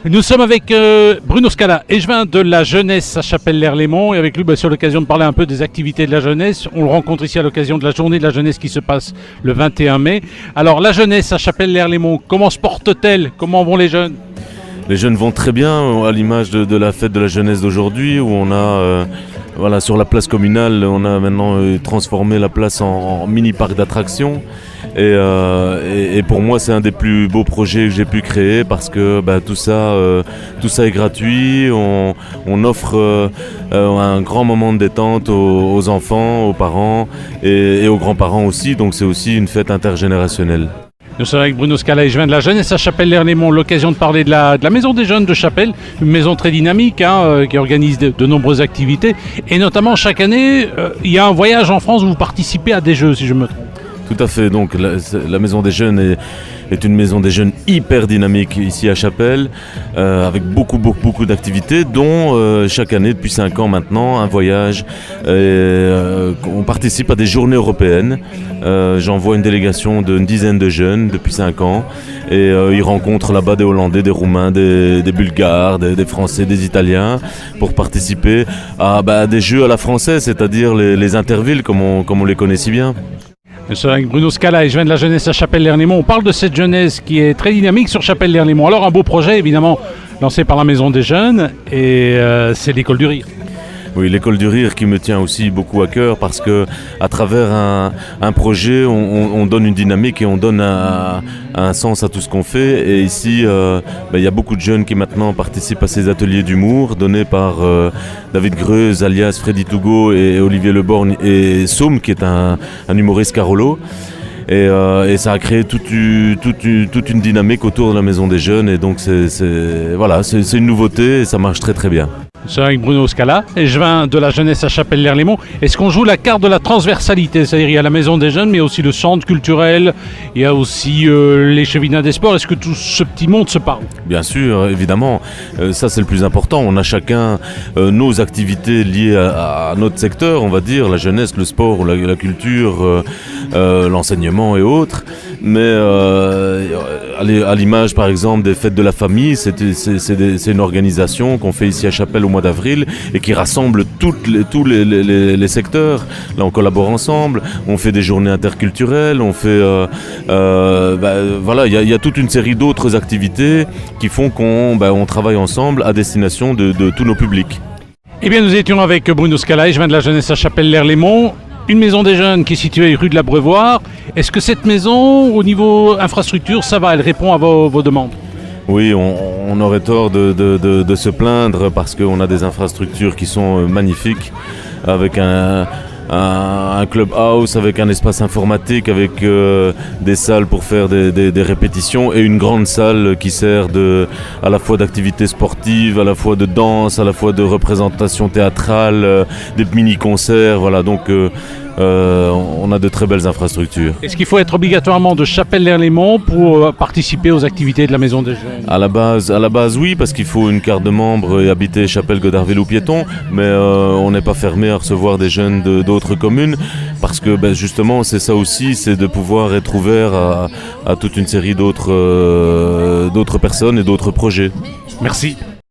Nous sommes avec Bruno Scala, échevin de la jeunesse à Chapelle-l'Erlémont, et avec lui, sur l'occasion de parler un peu des activités de la jeunesse. On le rencontre ici à l'occasion de la journée de la jeunesse qui se passe le 21 mai. Alors la jeunesse à Chapelle-l'Erlémont, comment se porte-t-elle? Comment vont les jeunes? Les jeunes vont très bien, à l'image de la fête de la jeunesse d'aujourd'hui, où on a, sur la place communale, on a maintenant transformé la place en mini-parc d'attractions. Et pour moi, c'est un des plus beaux projets que j'ai pu créer parce que tout ça est gratuit. On offre un grand moment de détente aux enfants, aux parents et aux grands-parents aussi. Donc c'est aussi une fête intergénérationnelle. Nous sommes avec Bruno Scala, échevin de la jeunesse à Chapelle-l'Erlémont, l'occasion de parler de la maison des jeunes de Chapelle, une maison très dynamique qui organise de nombreuses activités. Et notamment chaque année, il y a un voyage en France où vous participez à des jeux, si je me trompe. Tout à fait, donc la maison des jeunes est une maison des jeunes hyper dynamique ici à Chapelle, avec beaucoup d'activités, dont chaque année depuis 5 ans maintenant, un voyage. On participe à des journées européennes. J'envoie une délégation d'une dizaine de jeunes depuis 5 ans et ils rencontrent là-bas des Hollandais, des Roumains, des Bulgares, des Français, des Italiens pour participer à des jeux à la française, c'est-à-dire les intervilles comme on les connaît si bien. Nous sommes avec Bruno Scala, échevin de la jeunesse à Chapelle-l'Erlémont. On parle de cette jeunesse qui est très dynamique sur Chapelle-l'Erlémont. Alors un beau projet évidemment lancé par la Maison des Jeunes et c'est l'École du Rire. Oui, l'École du Rire qui me tient aussi beaucoup à cœur parce que à travers un projet, on donne une dynamique et on donne un sens à tout ce qu'on fait. Et ici, il y a beaucoup de jeunes qui maintenant participent à ces ateliers d'humour donnés par David Greuze, alias Freddy Tougo et Olivier Leborgne et Somme qui est un humoriste Carolo. Et ça a créé toute une dynamique autour de la Maison des Jeunes. Et donc c'est une nouveauté et ça marche très très bien. Nous sommes avec Bruno Scala, échevin de la jeunesse à Chapelle-l'Erlémont. Est-ce qu'on joue la carte de la transversalité? C'est-à-dire il y a la Maison des Jeunes, mais aussi le centre culturel, il y a aussi l'échevinat des sports. Est-ce que tout ce petit monde se parle? Bien sûr, évidemment. Ça c'est le plus important. On a chacun nos activités liées à notre secteur, on va dire, la jeunesse, le sport, la culture, l'enseignement et autres. Mais à l'image par exemple des fêtes de la famille, c'est une organisation qu'on fait ici à Chapelle au mois d'avril et qui rassemble tous les secteurs. Là on collabore ensemble, on fait des journées interculturelles, on fait il y a toute une série d'autres activités qui font qu'on travaille ensemble à destination de tous nos publics. Eh bien nous étions avec Bruno Scala, échevin de la jeunesse à Chapelle-l'Erlémont. Une maison des jeunes qui est située rue de l'Abreuvoir. Est-ce que cette maison, au niveau infrastructure, ça va? Elle répond à vos demandes? Oui, on aurait tort de se plaindre parce qu'on a des infrastructures qui sont magnifiques, avec un clubhouse, avec un espace informatique, avec des salles pour faire des répétitions et une grande salle qui sert à la fois d'activités sportives, à la fois de danse, à la fois de représentation théâtrale, des mini-concerts, voilà, donc on a de très belles infrastructures. Est-ce qu'il faut être obligatoirement de Chapelle-l'Erlémont pour participer aux activités de la Maison des Jeunes? À la base, oui, parce qu'il faut une carte de membre et habiter Chapelle, Godardville ou Piéton, mais on n'est pas fermé à recevoir des jeunes d'autres communes, parce que justement, c'est ça aussi, c'est de pouvoir être ouvert à toute une série d'autres personnes et d'autres projets. Merci.